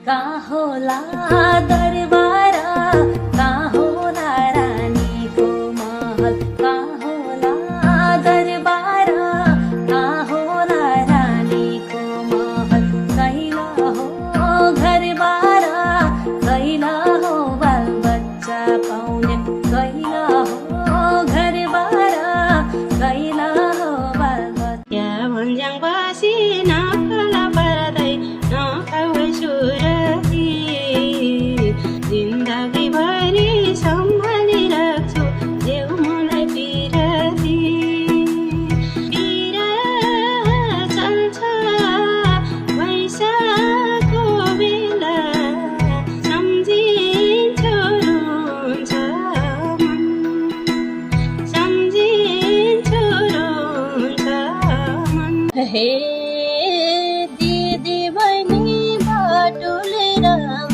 कहाँ होला दरबारा, कहाँ होला रानीको महल, कहाँ होला दरबारा, कहाँ होला रानीको महल, कैला हो घरबारा, कैला हो बाल बच्चा पाउने, कैला हो घरबारा, कैला हो बाल बच्चा भन्ज्याङ बसी नखला पर्दै नखाउ सुरती जिन्दगी भरि सम्हालिराख्छु देऊ मलाई पिरती पिर चल्छ वैशाखको बेला सम्झिन्छु रुन्छ मन सम्झिन्छु रुन्छ मन हे दिदी बहिनी बाटुलेर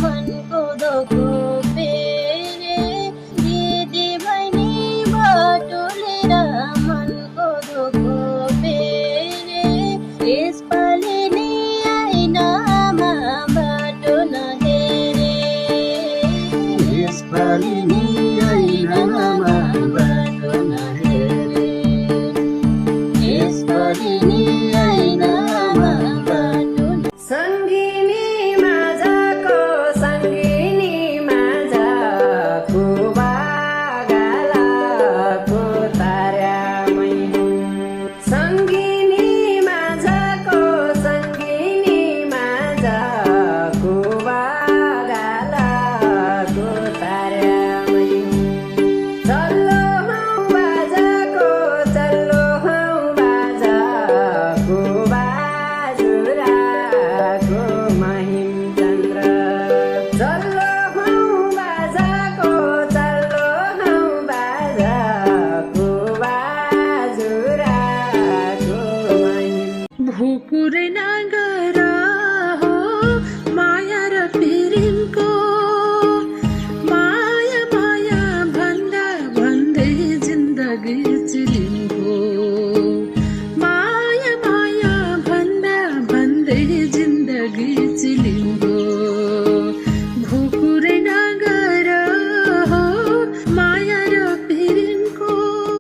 मनको दोखो फेरे, दिदी बहिनी बाटुलेर मनको दोखो फेरे, यसपालि नि ऐनामा बाटो नहेरे, यसपालि नि ऐनामा बाटो नहेरे, यसपालि नि ऐनामा बाटो सङ्गिनी माझको सङ्गिनी माझको बागालाको तारामै सङ्गिनी माझको सङ्गिनी माझको बागालाको तारामै चल्लो हौ बाजाको चल्लो हौ बाजाको बाजुराको महिम चन्द्र चल्लो हौ बाजाको चल्लो हौ बाजाको बाजुराको महिम भुकुरै नगर हो माया र प्रेमको माया माया भन्दा भन्दै जिन्दगी चिलिनको माया माया भन्दा भन्दै जिन्दगी